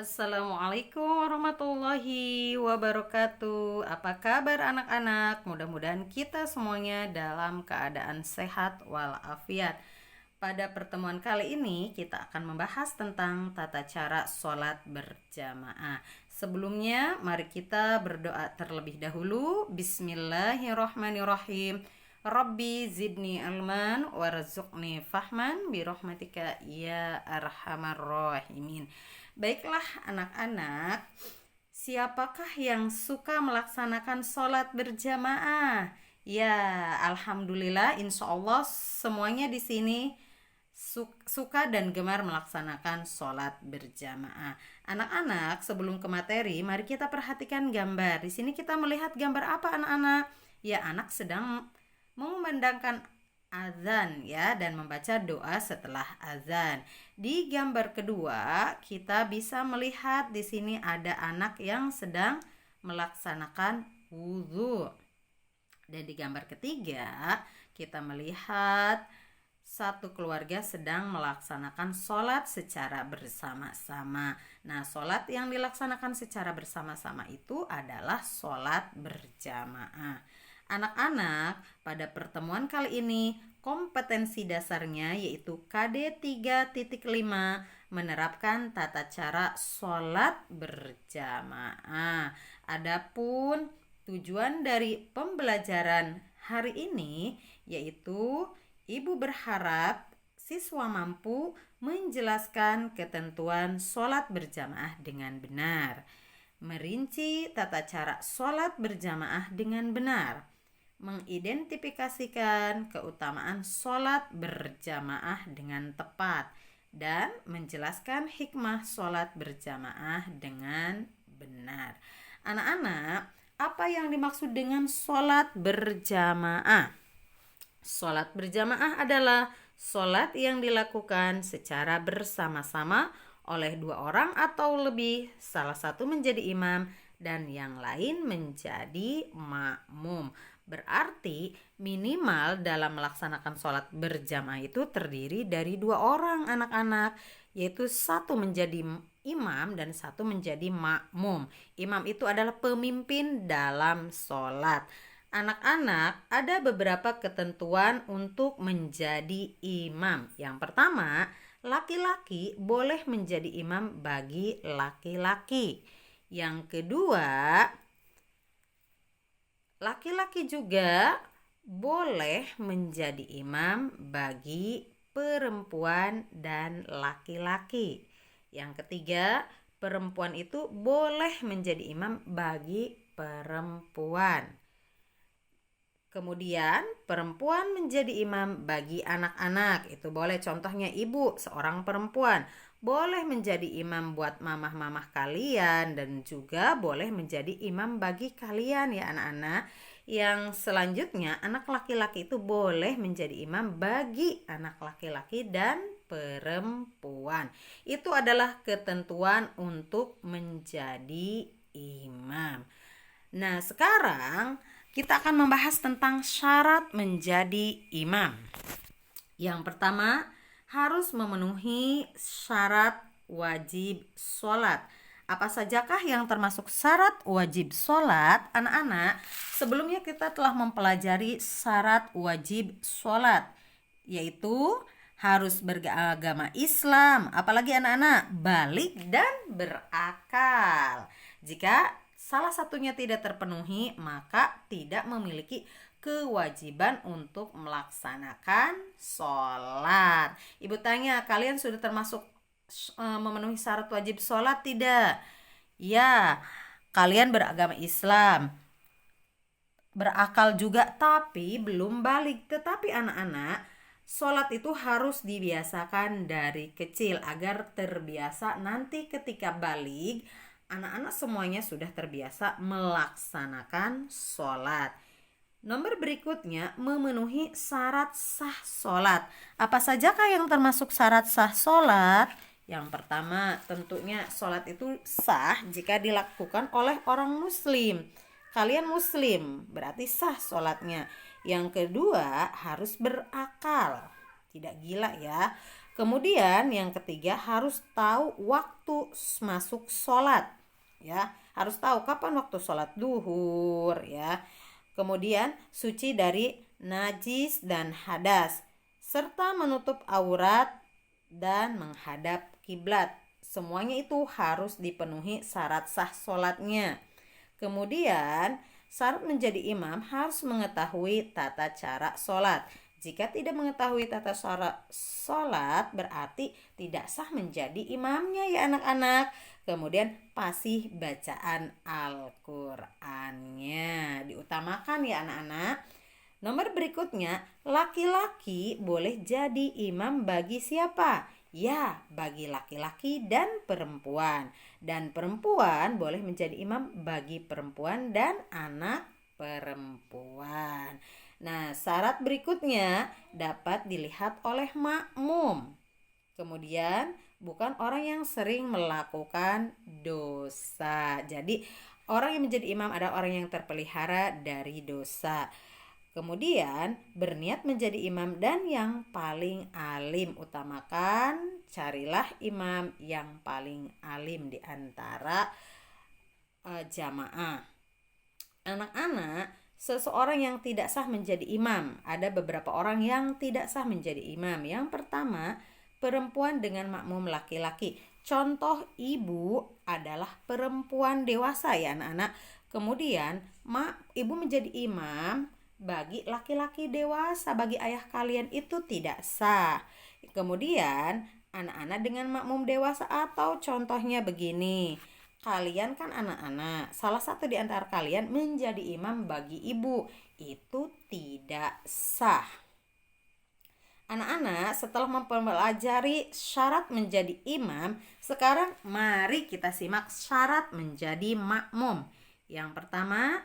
Assalamualaikum warahmatullahi wabarakatuh. Apa kabar anak-anak? Mudah-mudahan kita semuanya dalam keadaan sehat walafiat. Pada pertemuan kali ini kita akan membahas tentang tata cara sholat berjamaah. Sebelumnya mari kita berdoa terlebih dahulu. Bismillahirrahmanirrahim. Rabbi zidni ilman warzuqni fahman birahmatika ya arhamar rahimin. Baiklah anak-anak, siapakah yang suka melaksanakan sholat berjamaah? Ya, alhamdulillah, insya Allah semuanya di sini suka dan gemar melaksanakan sholat berjamaah. Anak-anak, sebelum ke materi, mari kita perhatikan gambar. Di sini kita melihat gambar apa anak-anak? Ya, anak sedang mengumandangkan azan ya dan membaca doa setelah azan. Di gambar kedua, kita bisa melihat di sini ada anak yang sedang melaksanakan wudhu. Dan di gambar ketiga, kita melihat satu keluarga sedang melaksanakan sholat secara bersama-sama. Nah, sholat yang dilaksanakan secara bersama-sama itu adalah sholat berjamaah. Anak-anak, pada pertemuan kali ini kompetensi dasarnya yaitu KD 3.5 menerapkan tata cara sholat berjamaah. Adapun tujuan dari pembelajaran hari ini yaitu Ibu berharap siswa mampu menjelaskan ketentuan sholat berjamaah dengan benar, merinci tata cara sholat berjamaah dengan benar, mengidentifikasikan keutamaan sholat berjamaah dengan tepat, dan menjelaskan hikmah sholat berjamaah dengan benar. Anak-anak, apa yang dimaksud dengan sholat berjamaah? Sholat berjamaah adalah sholat yang dilakukan secara bersama-sama oleh dua orang atau lebih, salah satu menjadi imam dan yang lain menjadi makmum. Berarti minimal dalam melaksanakan sholat berjamaah itu terdiri dari dua orang anak-anak, yaitu satu menjadi imam dan satu menjadi makmum. Imam itu adalah pemimpin dalam sholat. Anak-anak, ada beberapa ketentuan untuk menjadi imam. Yang pertama, laki-laki boleh menjadi imam bagi laki-laki. Yang kedua, laki-laki juga boleh menjadi imam bagi perempuan dan laki-laki. Yang ketiga, perempuan itu boleh menjadi imam bagi perempuan. Kemudian perempuan menjadi imam bagi anak-anak. Itu boleh, contohnya ibu seorang perempuan boleh menjadi imam buat mamah-mamah kalian dan juga boleh menjadi imam bagi kalian ya anak-anak. Yang selanjutnya, anak laki-laki itu boleh menjadi imam bagi anak laki-laki dan perempuan. Itu adalah ketentuan untuk menjadi imam. Nah, sekarang kita akan membahas tentang syarat menjadi imam. Yang pertama, harus memenuhi syarat wajib sholat. Apa sajakah yang termasuk syarat wajib sholat? Anak-anak, sebelumnya kita telah mempelajari syarat wajib sholat, yaitu harus beragama Islam, apalagi anak-anak, balik dan berakal. Jika salah satunya tidak terpenuhi, maka tidak memiliki kewajiban untuk melaksanakan sholat. Ibu tanya, kalian sudah termasuk memenuhi syarat wajib sholat tidak? Ya, kalian beragama Islam, berakal juga, tapi belum balik. Tetapi anak-anak, sholat itu harus dibiasakan dari kecil agar terbiasa nanti ketika balik anak-anak semuanya sudah terbiasa melaksanakan sholat. Nomor berikutnya, memenuhi syarat sah sholat. Apa sajakah yang termasuk syarat sah sholat? Yang pertama, tentunya sholat itu sah jika dilakukan oleh orang muslim. Kalian muslim, berarti sah sholatnya. Yang kedua, harus berakal. Tidak gila ya. Kemudian yang ketiga harus tahu waktu masuk sholat, ya. Harus tahu kapan waktu sholat duhur, ya. Kemudian suci dari najis dan hadas, serta menutup aurat dan menghadap kiblat. Semuanya itu harus dipenuhi syarat sah sholatnya. Kemudian syarat menjadi imam harus mengetahui tata cara sholat. Jika tidak mengetahui tata cara sholat berarti tidak sah menjadi imamnya ya anak-anak. Kemudian fasih bacaan Al-Qur'annya diutamakan ya anak-anak. Nomor berikutnya, laki-laki boleh jadi imam bagi siapa? Ya, bagi laki-laki dan perempuan. Dan perempuan boleh menjadi imam bagi perempuan dan anak perempuan. Nah, syarat berikutnya dapat dilihat oleh makmum. Kemudian, bukan orang yang sering melakukan dosa. Jadi, orang yang menjadi imam adalah orang yang terpelihara dari dosa. Kemudian, berniat menjadi imam dan yang paling alim. Utamakan, carilah imam yang paling alim di antara jamaah. Anak-anak, seseorang yang tidak sah menjadi imam. Ada beberapa orang yang tidak sah menjadi imam. Yang pertama, perempuan dengan makmum laki-laki. Contoh ibu adalah perempuan dewasa ya anak-anak. Kemudian ibu menjadi imam bagi laki-laki dewasa, bagi ayah kalian itu tidak sah. Kemudian anak-anak dengan makmum dewasa atau contohnya begini. Kalian kan anak-anak, salah satu di antara kalian menjadi imam bagi ibu, itu tidak sah. Anak-anak, setelah mempelajari syarat menjadi imam, sekarang mari kita simak syarat menjadi makmum. Yang pertama,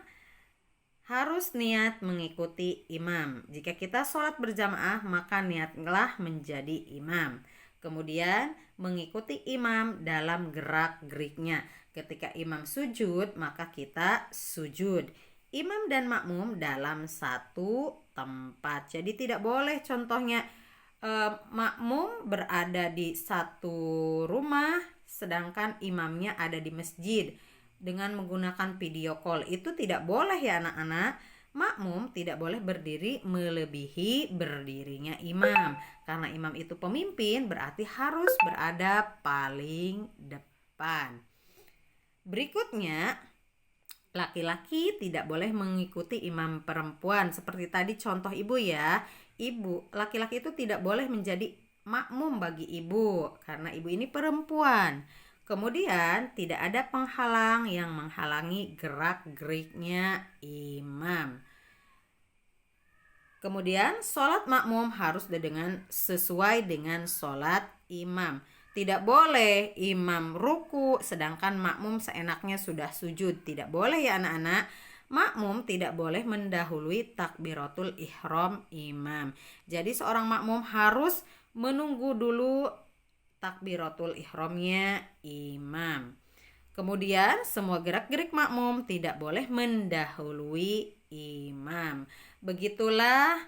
harus niat mengikuti imam. Jika kita sholat berjamaah, maka niatlah menjadi imam. Kemudian mengikuti imam dalam gerak-geriknya. Ketika imam sujud, maka kita sujud. Imam dan makmum dalam satu tempat. Jadi tidak boleh contohnya makmum berada di satu rumah sedangkan imamnya ada di masjid dengan menggunakan video call. Itu tidak boleh ya anak-anak. Makmum tidak boleh berdiri melebihi berdirinya imam. Karena imam itu pemimpin berarti harus berada paling depan. Berikutnya, laki-laki tidak boleh mengikuti imam perempuan. Seperti tadi contoh ibu ya. Ibu, laki-laki itu tidak boleh menjadi makmum bagi ibu karena ibu ini perempuan. Kemudian tidak ada penghalang yang menghalangi gerak-geriknya imam. Kemudian sholat makmum harus sesuai dengan sholat imam. Tidak boleh imam ruku sedangkan makmum seenaknya sudah sujud. Tidak boleh ya anak-anak. Makmum tidak boleh mendahului takbiratul ihram imam. Jadi seorang makmum harus menunggu dulu takbiratul ihramnya imam. Kemudian semua gerak-gerik makmum tidak boleh mendahului imam. Begitulah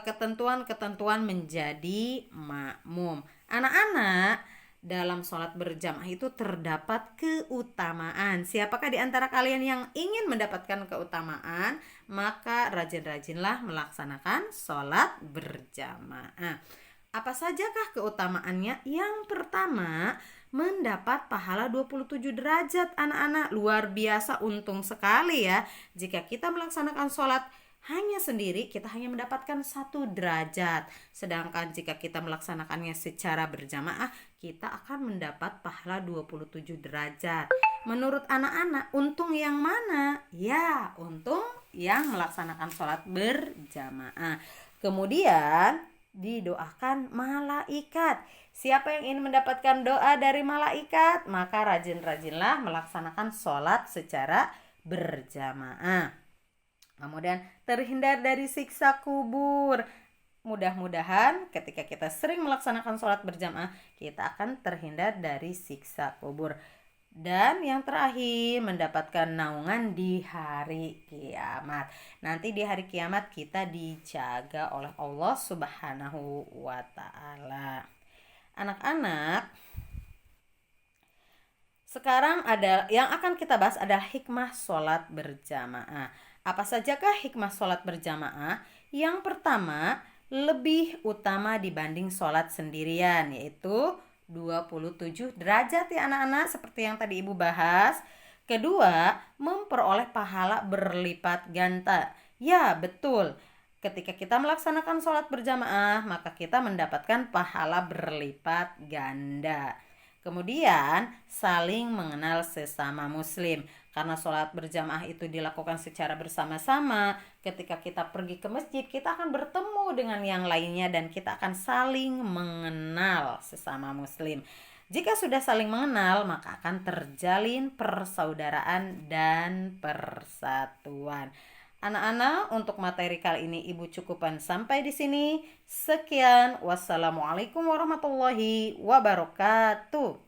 ketentuan-ketentuan menjadi makmum. Anak-anak, dalam sholat berjamaah itu terdapat keutamaan. Siapakah di antara kalian yang ingin mendapatkan keutamaan? Maka rajin-rajinlah melaksanakan sholat berjamaah. Apa sajakah keutamaannya? Yang pertama, mendapat pahala 27 derajat anak-anak. Luar biasa, untung sekali ya. Jika kita melaksanakan sholat hanya sendiri, kita hanya mendapatkan 1 derajat. Sedangkan jika kita melaksanakannya secara berjamaah, kita akan mendapat pahala 27 derajat. Menurut anak-anak, untung yang mana? Ya, untung yang melaksanakan sholat berjamaah. Kemudian didoakan malaikat. Siapa yang ingin mendapatkan doa dari malaikat? Maka rajin-rajinlah melaksanakan sholat secara berjamaah. Kemudian terhindar dari siksa kubur. Mudah-mudahan ketika kita sering melaksanakan sholat berjamaah, kita akan terhindar dari siksa kubur. Dan yang terakhir, mendapatkan naungan di hari kiamat. Nanti di hari kiamat kita dijaga oleh Allah Subhanahu wa Ta'ala. Anak-anak, sekarang ada yang akan kita bahas adalah hikmah sholat berjamaah. Apa sajakah hikmah sholat berjamaah? Yang pertama, lebih utama dibanding sholat sendirian, yaitu 27 derajat ya anak-anak, seperti yang tadi Ibu bahas. Kedua, memperoleh pahala berlipat ganda. Ya, betul. Ketika kita melaksanakan sholat berjamaah, maka kita mendapatkan pahala berlipat ganda. Kemudian, saling mengenal sesama muslim. Karena sholat berjamaah itu dilakukan secara bersama-sama, ketika kita pergi ke masjid, kita akan bertemu dengan yang lainnya dan kita akan saling mengenal sesama muslim. Jika sudah saling mengenal, maka akan terjalin persaudaraan dan persatuan. Anak-anak, untuk materi kali ini Ibu cukupkan sampai di sini. Sekian, wassalamualaikum warahmatullahi wabarakatuh.